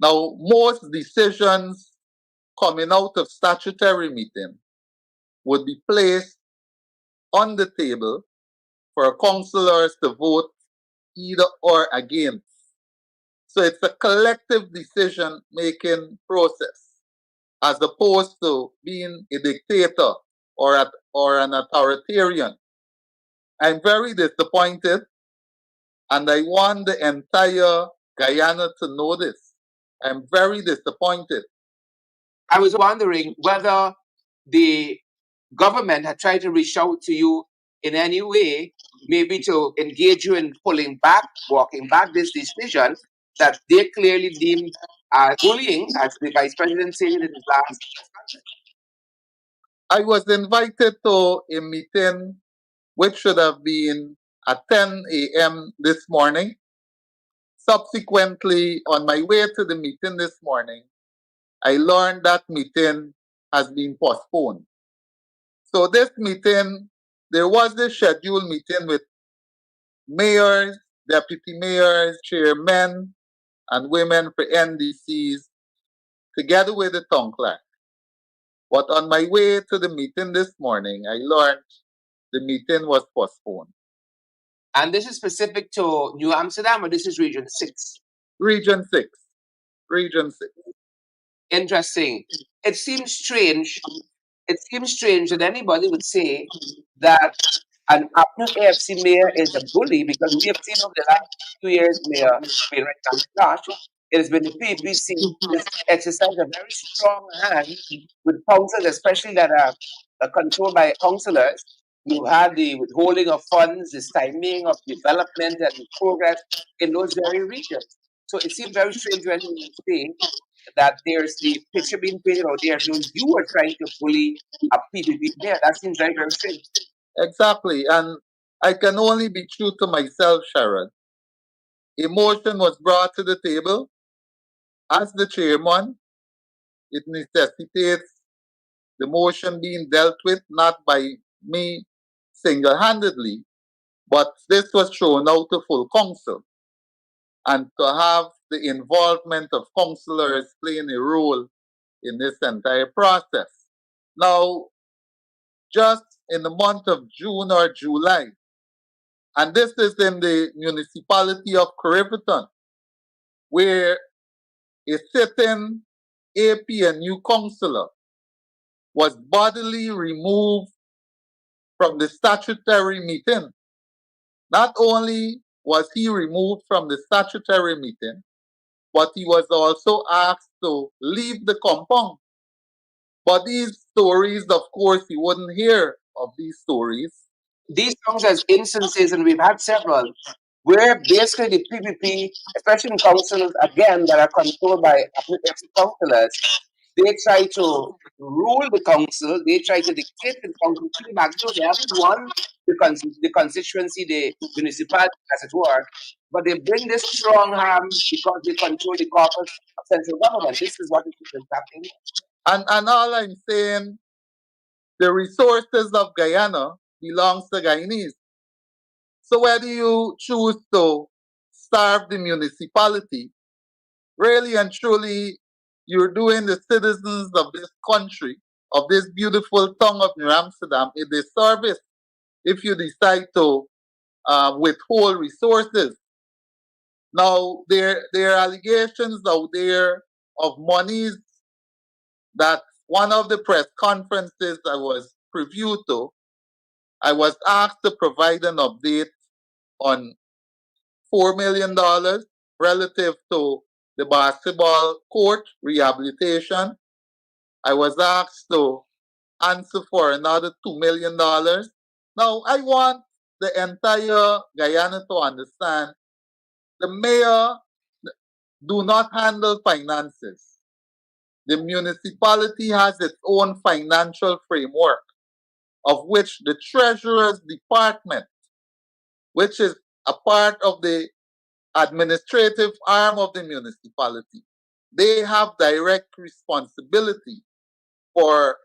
Now, most decisions coming out of statutory meeting would be placed on the table for councillors to vote either or against. So it's a collective decision making process as opposed to being a dictator or an authoritarian. I'm very disappointed, and I want the entire Guyana to know this. I'm very disappointed. I was wondering whether the government had tried to reach out to you in any way, maybe to engage you in pulling back, walking back this decision that they clearly deemed as bullying, as the vice president said in his last press conference. I was invited to a meeting which should have been at 10 a.m. this morning. Subsequently, on my way to the meeting this morning, I learned that meeting has been postponed. So this meeting, there was a scheduled meeting with mayors, deputy mayors, chairmen, and women for NDCs, together with the town clerk. But on my way to the meeting this morning, I learned the meeting was postponed. And this is specific to New Amsterdam, or this is Region 6? Region 6. Region 6. Interesting. It seems strange. It seems strange that anybody would say that an Apnu AFC mayor is a bully, because we have seen over the last 2 years, Mayor Josh, it has been the PPC has exercised a very strong hand with councils, especially that are controlled by councillors. You had the withholding of funds, the stymieing of development and progress in those very regions. So it seems very strange when you say that there's the picture being painted out there, so you were trying to bully a PPP mayor. That seems very, very strange. Exactly. And I can only be true to myself, Sharon. A motion was brought to the table. As the chairman, it necessitates the motion being dealt with not by me single-handedly, but this was thrown out to full council. And to have the involvement of councillors playing a role in this entire process. Now, just in the month of June or July, and this is in the municipality of Carriverton, where a sitting APNU councillor was bodily removed from the statutory meeting. Not only was he removed from the statutory meeting, but he was also asked to leave the compound. But these stories, of course, you wouldn't hear of these stories. These comes as instances, and we've had several, where basically the PPP, especially in councils, again, that are controlled by councillors, they try to rule the council, they try to dictate the council, back to they haven't won the constituency, the municipality, as it were, but they bring this strong harm because they control the corpus of central government. This is what is happening. And all I'm saying, the resources of Guyana belongs to Guyanese. So whether you choose to starve the municipality, really and truly, you're doing the citizens of this country, of this beautiful town of New Amsterdam, a disservice if you decide to withhold resources. Now, there are allegations out there of monies that one of the press conferences I was privy to, I was asked to provide an update on $4 million relative to the basketball court rehabilitation. I was asked to answer for another $2 million. Now, I want the entire Guyana to understand the mayor do not handle finances. The municipality has its own financial framework, of which the treasurer's department, which is a part of the administrative arm of the municipality, they have direct responsibility for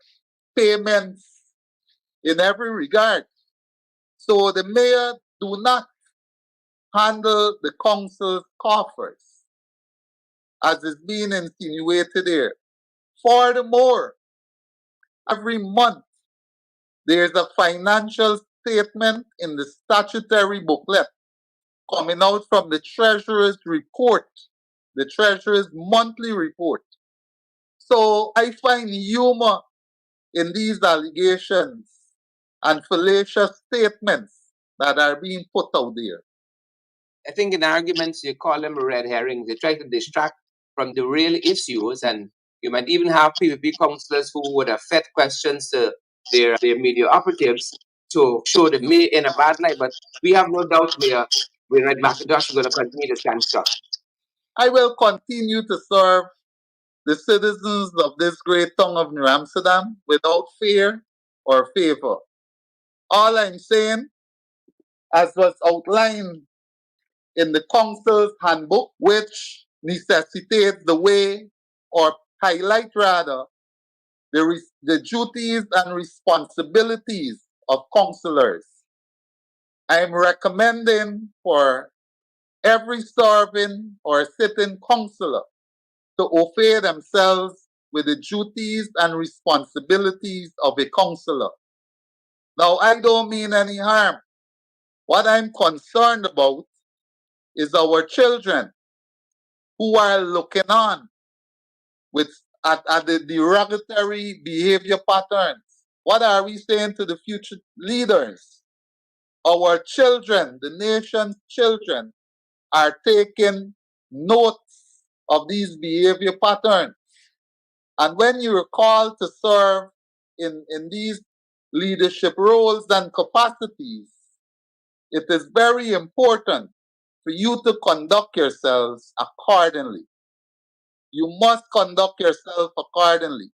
payments in every regard. So the mayor do not handle the council's coffers, as is being insinuated here. Furthermore, every month there's a financial statement in the statutory booklet coming out from the Treasurer's report, the Treasurer's monthly report. So I find humor in these allegations and fallacious statements that are being put out there. I think in arguments you call them red herrings. They try to distract from the real issues, and you might even have PVP councillors who would have fed questions to their media operatives to show the mayor in a bad light. But we have no doubt Mayor Wainwright McIntosh is going to continue to stand strong. I will continue to serve the citizens of this great town of New Amsterdam without fear or favor. All I'm saying, as was outlined in the council's handbook, which necessitates the way, or highlight rather, the duties and responsibilities of councillors. I'm recommending for every serving or sitting councillor to obey themselves with the duties and responsibilities of a councillor. Now, I don't mean any harm. What I'm concerned about is our children who are looking on at the derogatory behavior patterns. What are we saying to the future leaders? Our children, the nation's children, are taking notes of these behavior patterns. And when you are called to serve in these leadership roles and capacities, it is very important for you to conduct yourselves accordingly. You must conduct yourself accordingly.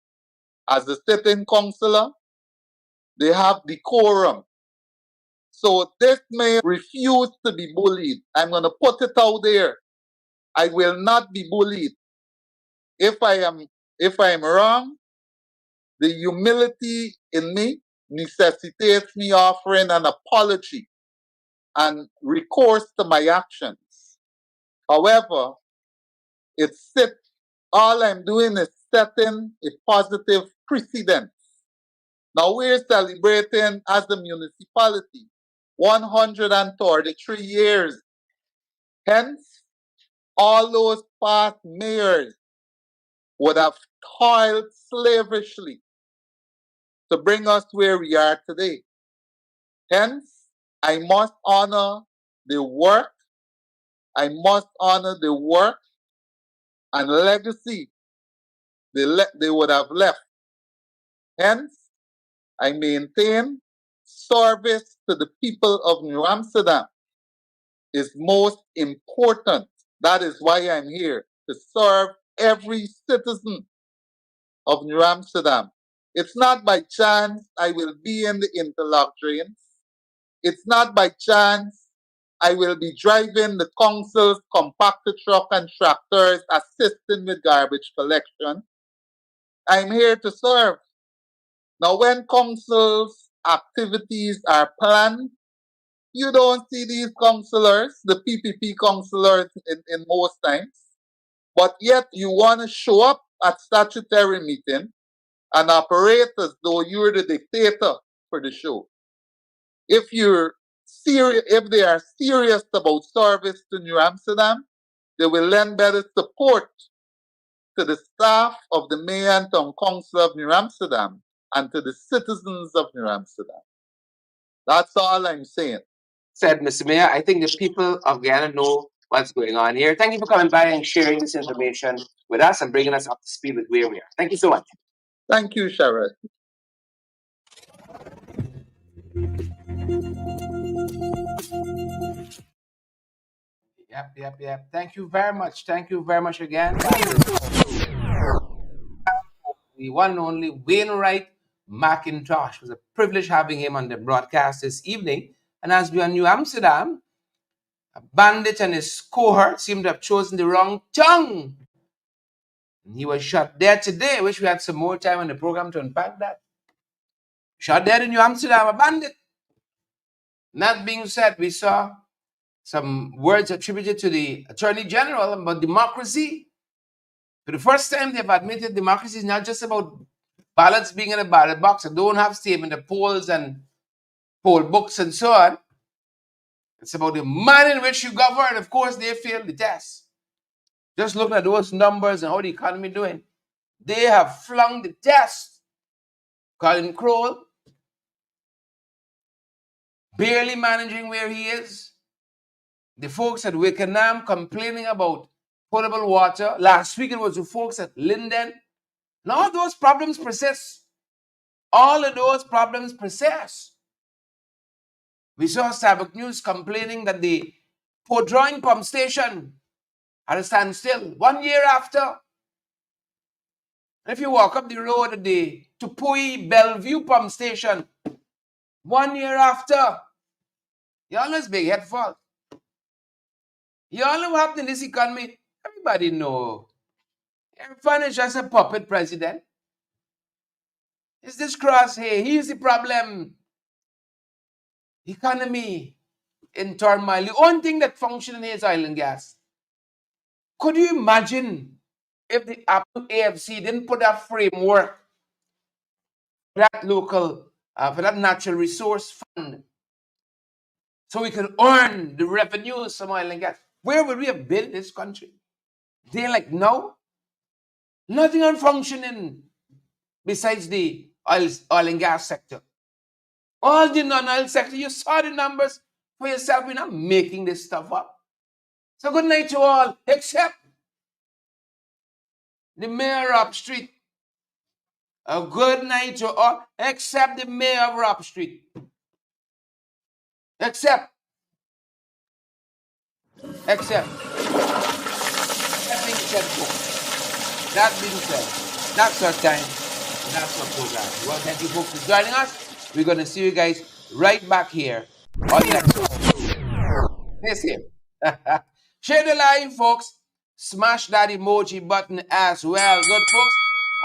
As a sitting councillor, they have decorum. So this may refuse to be bullied. I'm going to put it out there. I will not be bullied. If I am wrong, the humility in me necessitates me offering an apology and recourse to my actions. However, all I'm doing is setting a positive precedent. Now we're celebrating as a municipality 133 years. Hence, all those past mayors would have toiled slavishly to bring us where we are today. Hence, I must honor the work. I must honor the work and legacy they would have left. Hence, I maintain service to the people of New Amsterdam is most important. That is why I'm here, to serve every citizen of New Amsterdam. It's not by chance I will be in the interlock drains. It's not by chance I will be driving the council's compactor truck and tractors assisting with garbage collection. I'm here to serve. Now, when council's activities are planned, you don't see these councillors, the PPP councillors in most times, but yet you want to show up at statutory meeting and operate as though you're the dictator for the show. If they are serious about service to New Amsterdam, they will lend better support to the staff of the Mayor and Town Council of New Amsterdam and to the citizens of New Amsterdam. That's all I'm saying. Said Mr. Mayor, I think the people of Guyana know what's going on here. Thank you for coming by and sharing this information with us and bringing us up to speed with where we are. Thank you so much. Thank you, Sharad. Yep. Thank you very much. Thank you very much again. The one and only Wainwright McIntosh. It was a privilege having him on the broadcast this evening. And as we are in New Amsterdam, a bandit and his cohort seem to have chosen the wrong tongue. He was shot dead today. I wish we had some more time on the program to unpack that. Shot dead in New Amsterdam, a bandit. That being said, we saw some words attributed to the Attorney General about democracy. For the first time, they've admitted democracy is not just about ballots being in a ballot box and don't have statement of polls and poll books and so on. It's about the manner in which you govern. Of course, they failed the test. Just looking at those numbers and how the economy doing, they have flung the test. Colin Crowell barely managing where he is. The folks at Wickenham complaining about potable water. Last week it was the folks at Linden. And all those problems persist. All of those problems persist. We saw Starbuck News complaining that the Port Drawing pump station had a standstill 1 year after. And if you walk up the road at the Tupui Bellevue pump station, 1 year after, you all know big head fault. You all know what happened in this economy. Everybody know. Everyone is just a puppet president. It's this crosshair. Here's the problem. Economy in turmoil. The only thing that functions here is oil and gas. Could you imagine if the Apple AFC didn't put that framework for that local, for that natural resource fund, so we could earn the revenues from oil and gas? Where would we have been in this country? They're like, no, nothing on functioning besides the oil and gas sector. All the non-oil sector, you saw the numbers for yourself. We're not making this stuff up. So good night to all, except the mayor of Upstreet. A good night to all, except the mayor of Upstreet. Except. That being said, folks. That being said, that's our time. That's our program. Well, thank you folks for joining us. We're going to see you guys right back here on the next one. Stay safe. Share the live, folks. Smash that emoji button as well. Good, folks.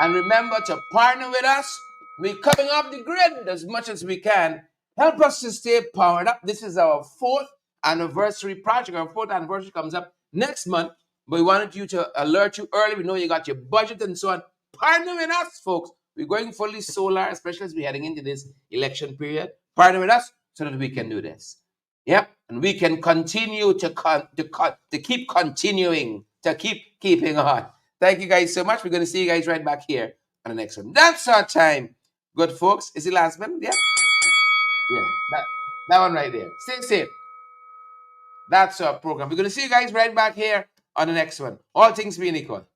And remember to partner with us. We're coming off the grid as much as we can. Help us to stay powered up. This is our 4th anniversary project. Our 4th anniversary comes up next month. But we wanted you to alert you early. We know you got your budget and so on. Partner with us, folks. We're going fully solar, especially as we're heading into this election period. Partner with us so that we can do this. Yep. And we can continue to keep continuing, to keep keeping on. Thank you guys so much. We're going to see you guys right back here on the next one. That's our time. Good, folks. Is the last one? Yeah. Yeah. That one right there. Stay safe. That's our program. We're going to see you guys right back here on the next one. All things being equal.